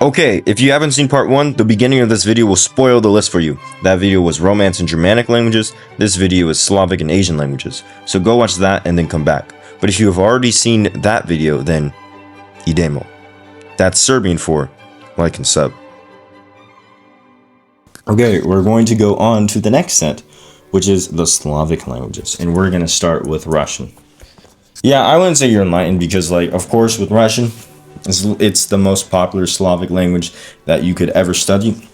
Okay, if you haven't seen part 1, the beginning of this video will spoil the list for you. That video was Romance and Germanic Languages, this video is Slavic and Asian Languages. So go watch that and then come back. But if you have already seen that video, then idemo. That's Serbian for like and sub. Okay, we're going to go on to the next set, which is the Slavic languages. And we're going to start with Russian. Yeah, I wouldn't say you're enlightened because, like, of course, with Russian, it's the most popular Slavic language that you could ever study.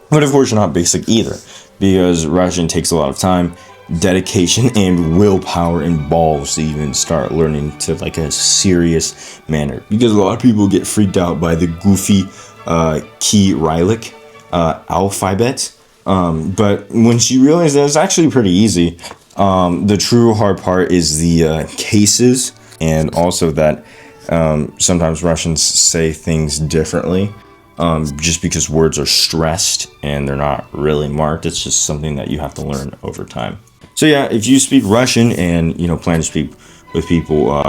But of course, you're not basic either, because Russian takes a lot of time, dedication, and willpower and balls to even start learning to like a serious manner. Because a lot of people get freaked out by the goofy Cyrillic alphabet. But once you realize that it's actually pretty easy, the true hard part is the cases, and also that sometimes Russians say things differently just because words are stressed and they're not really marked. It's just something that you have to learn over time. So yeah, if you speak Russian and, you know, plan to speak with people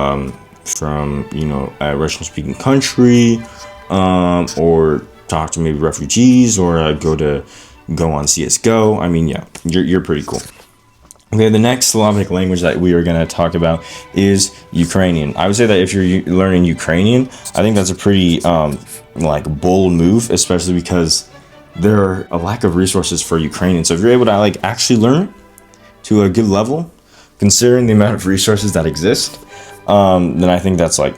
from, you know, a Russian-speaking country, or talk to maybe refugees, or go on CSGO, I mean, yeah, you're pretty cool. Okay, the next Slavic language that we are going to talk about is Ukrainian. I would say that if you're learning Ukrainian, I think that's a pretty like bold move, especially because there are a lack of resources for Ukrainian. So if you're able to like actually learn to a good level, considering the amount of resources that exist, then I think that's like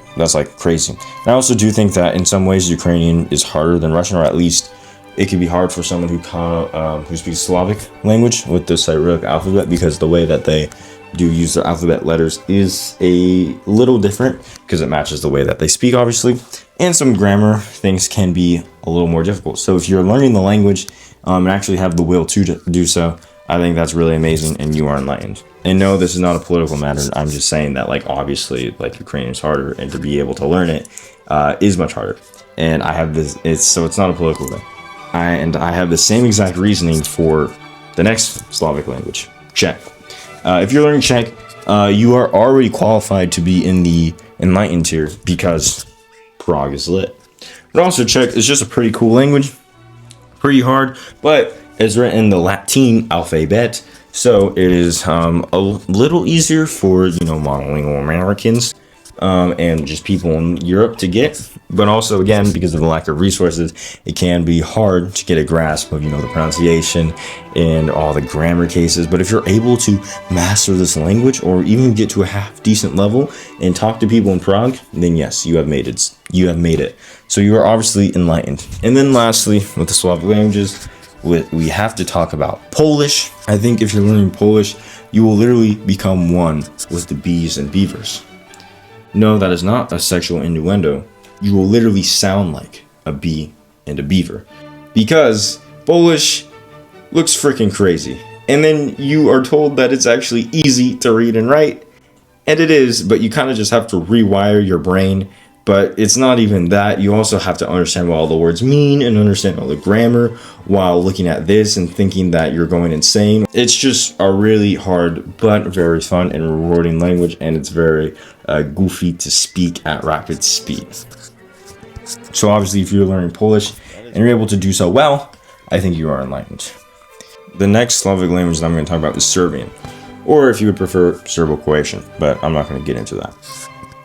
crazy. And I also do think that in some ways Ukrainian is harder than Russian, or at least it could be hard for someone who speaks Slavic language with the Cyrillic alphabet, because the way that they do use their alphabet letters is a little different because it matches the way that they speak, obviously, and some grammar things can be a little more difficult. So if you're learning the language and actually have the will to do so, I think that's really amazing, and you are enlightened. And no, this is not a political matter. I'm just saying that, like, obviously, like, Ukrainian is harder, and to be able to learn it is much harder. And I have this, so it's not a political thing. I have the same exact reasoning for the next Slavic language, Czech. If you're learning Czech, you are already qualified to be in the enlightened tier because Prague is lit. But also, Czech is just a pretty cool language, pretty hard, but it's written in the Latin alphabet, so it is a little easier for, you know, monolingual Americans and just people in Europe to get. But also, again, because of the lack of resources, it can be hard to get a grasp of, you know, the pronunciation and all the grammar cases. But if you're able to master this language, or even get to a half decent level and talk to people in Prague, then yes, you have made it. You have made it. So you are obviously enlightened. And then lastly, with the Slavic languages, we have to talk about Polish. I think if you're learning Polish, you will literally become one with the bees and beavers. No, that is not a sexual innuendo. You will literally sound like a bee and a beaver, because Polish looks freaking crazy. And then you are told that it's actually easy to read and write, and it is, but you kind of just have to rewire your brain. But it's not even that. You also have to understand what all the words mean and understand all the grammar while looking at this and thinking that you're going insane. It's just a really hard but very fun and rewarding language, and it's very goofy to speak at rapid speed. So obviously, if you're learning Polish and you're able to do so well, I think you are enlightened. The next Slavic language that I'm going to talk about is Serbian, or if you would prefer, Serbo-Croatian, but I'm not going to get into that.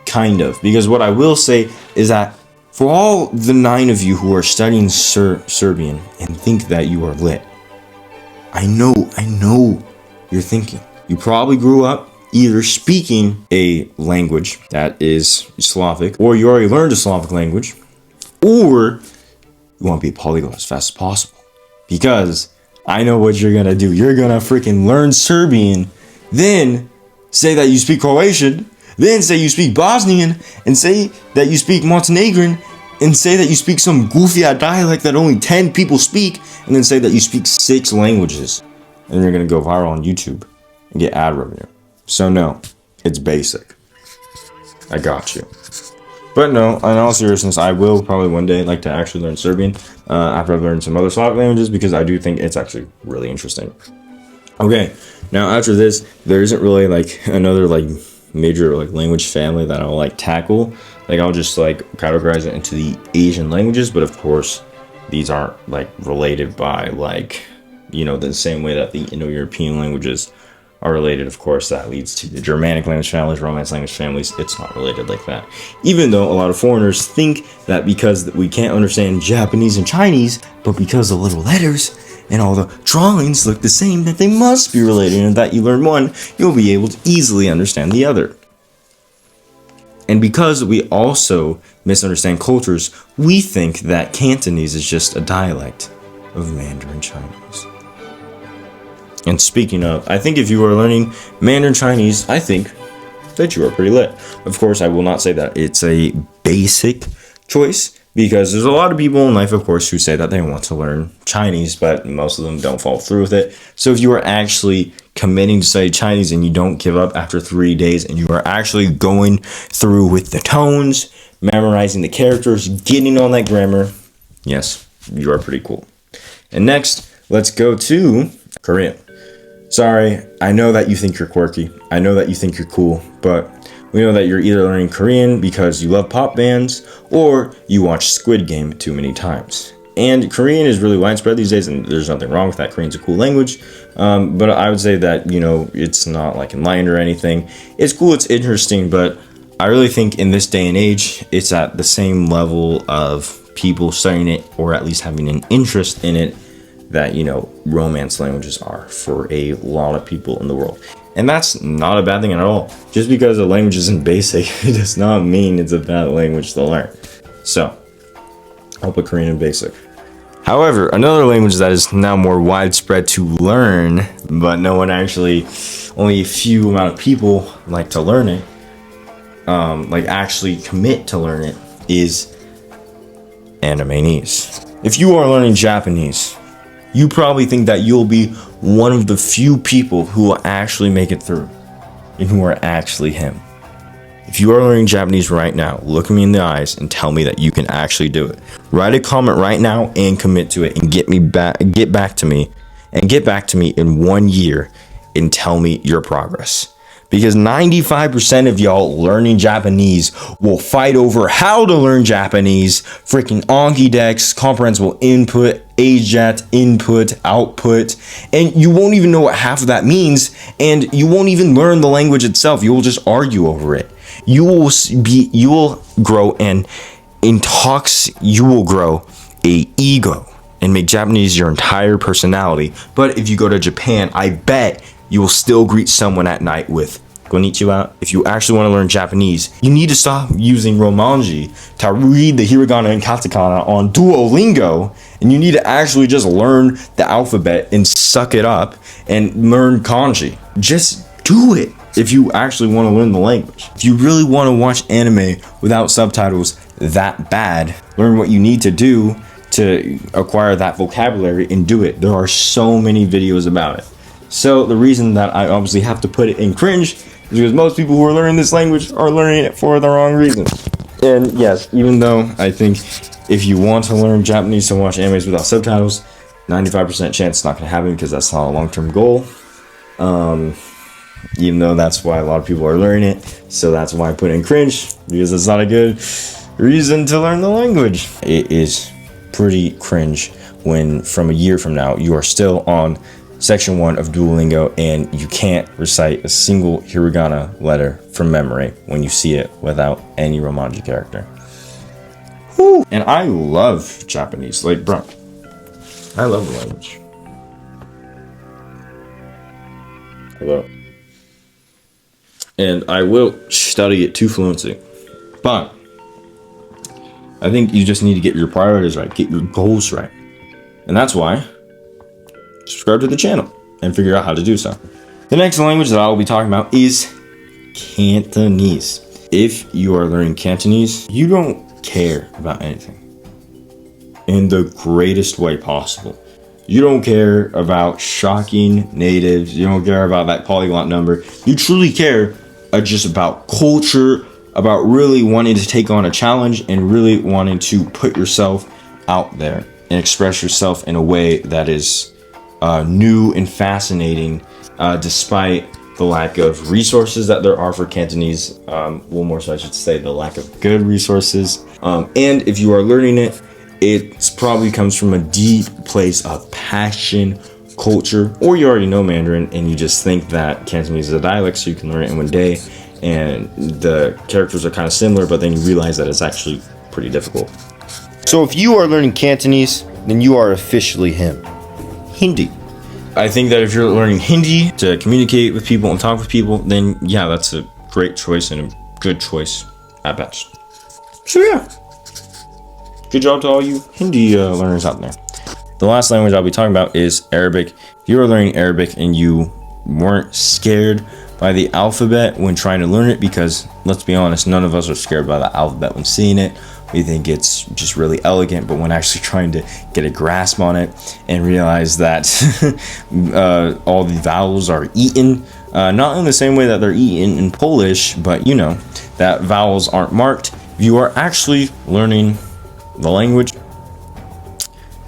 Kind of, because what I will say is that for all the 9 of you who are studying Serbian and think that you are lit, I know you're thinking. You probably grew up either speaking a language that is Slavic, or you already learned a Slavic language, or you want to be a polyglot as fast as possible. Because I know what you're gonna do. You're gonna freaking learn Serbian, then say that you speak Croatian, then say you speak Bosnian, and say that you speak Montenegrin, and say that you speak some goofy dialect that only 10 people speak, and then say that you speak 6 languages. And you're gonna go viral on YouTube and get ad revenue. So no, it's basic. I got you. But no, in all seriousness, I will probably one day like to actually learn Serbian after I've learned some other Slavic languages, because I do think it's actually really interesting. Okay, now after this, there isn't really like another like major like language family that I'll like tackle. Like I'll just like categorize it into the Asian languages, but of course these aren't like related by like, you know, the same way that the Indo-European languages are related. Of course, that leads to the Germanic language families, Romance language families. It's not related like that. Even though a lot of foreigners think that because we can't understand Japanese and Chinese, but because the little letters and all the drawings look the same, that they must be related, and that you learn one, you'll be able to easily understand the other. And because we also misunderstand cultures, we think that Cantonese is just a dialect of Mandarin Chinese. And speaking of, I think if you are learning Mandarin Chinese, I think that you are pretty lit. Of course, I will not say that it's a basic choice, because there's a lot of people in life, of course, who say that they want to learn Chinese, but most of them don't follow through with it. So if you are actually committing to study Chinese and you don't give up after 3 days, and you are actually going through with the tones, memorizing the characters, getting on that grammar, yes, you are pretty cool. And next, let's go to Korean. Sorry, I know that you think you're quirky. I know that you think you're cool, but we know that you're either learning Korean because you love pop bands or you watch Squid Game too many times. And Korean is really widespread these days, and there's nothing wrong with that. Korean's a cool language, but I would say that, you know, it's not like enlightened or anything. It's cool, it's interesting, but I really think in this day and age, it's at the same level of people studying it, or at least having an interest in it, that, you know, Romance languages are for a lot of people in the world. And that's not a bad thing at all. Just because a language isn't basic, it does not mean it's a bad language to learn. So, I'll put Korean in basic. However, another language that is now more widespread to learn, but no one actually, only a few amount of people like to learn it, like actually commit to learn it, is Animanese. If you are learning Japanese, you probably think that you'll be one of the few people who will actually make it through, and who are actually him. If you are learning Japanese right now, look me in the eyes and tell me that you can actually do it. Write a comment right now and commit to it, and get back to me in 1 year and tell me your progress. Because 95% of y'all learning Japanese will fight over how to learn Japanese, freaking Anki Dex, comprehensible input, AJET, input, output, and you won't even know what half of that means, and you won't even learn the language itself. You will just argue over it. You will grow a ego and make Japanese your entire personality. But if you go to Japan, I bet you will still greet someone at night with konnichiwa. If you actually want to learn Japanese, you need to stop using Romanji to read the hiragana and katakana on Duolingo, and you need to actually just learn the alphabet and suck it up and learn kanji. Just do it if you actually want to learn the language. If you really want to watch anime without subtitles that bad, learn what you need to do to acquire that vocabulary and do it. There are so many videos about it. So the reason that I obviously have to put it in cringe is because most people who are learning this language are learning it for the wrong reasons. And yes, even though I think if you want to learn Japanese to watch animes without subtitles, 95% chance it's not going to happen, because that's not a long-term goal. Even though that's why a lot of people are learning it. So that's why I put it in cringe, because it's not a good reason to learn the language. It is pretty cringe when from a year from now you are still on section 1 of Duolingo and you can't recite a single hiragana letter from memory when you see it without any Romanji character. Woo. And I love Japanese, like, bro, I love the language. Hello. And I will study it to fluency, but I think you just need to get your priorities right, get your goals right. And that's why subscribe to the channel and figure out how to do so. The next language that I will be talking about is Cantonese. If you are learning Cantonese, you don't care about anything in the greatest way possible. You don't care about shocking natives. You don't care about that polyglot number. You truly care just about culture, about really wanting to take on a challenge and really wanting to put yourself out there and express yourself in a way that is new and fascinating, despite the lack of resources that there are for Cantonese. Well, more so I should say the lack of good resources. And if you are learning it, it probably comes from a deep place of passion, culture, or you already know Mandarin and you just think that Cantonese is a dialect so you can learn it in one day, and the characters are kind of similar, but then you realize that it's actually pretty difficult. So if you are learning Cantonese, then you are officially him. Hindi. I think that if you're learning Hindi to communicate with people and talk with people, then yeah, that's a great choice and a good choice at best. So yeah, good job to all you Hindi learners out there. The last language I'll be talking about is Arabic. If you are learning Arabic and you weren't scared by the alphabet when trying to learn it, because let's be honest, none of us are scared by the alphabet when seeing it. We think it's just really elegant, but when actually trying to get a grasp on it and realize that all the vowels are eaten, not in the same way that they're eaten in Polish, but you know, that vowels aren't marked. If you are actually learning the language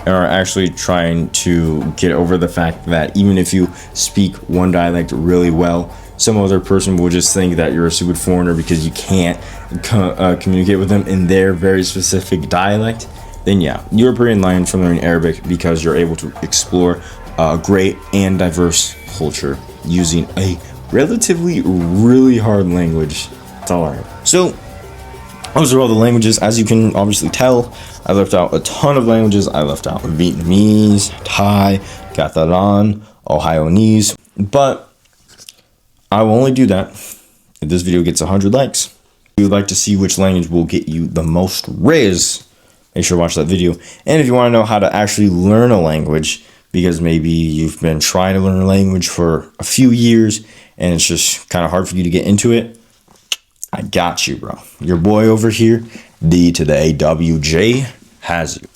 and are actually trying to get over the fact that even if you speak one dialect really well, some other person will just think that you're a stupid foreigner because you can't communicate with them in their very specific dialect, then yeah, you're pretty in line for learning Arabic because you're able to explore a great and diverse culture using a relatively really hard language to learn. So those are all the languages. As you can obviously tell, I left out a ton of languages. I left out Vietnamese, Thai, Catalan, Ohioese, but I will only do that if this video gets 100 likes. If you would like to see which language will get you the most RIZZ, make sure to watch that video. And if you want to know how to actually learn a language, because maybe you've been trying to learn a language for a few years and it's just kind of hard for you to get into it, I got you, bro. Your boy over here, D to the AWJ, has you.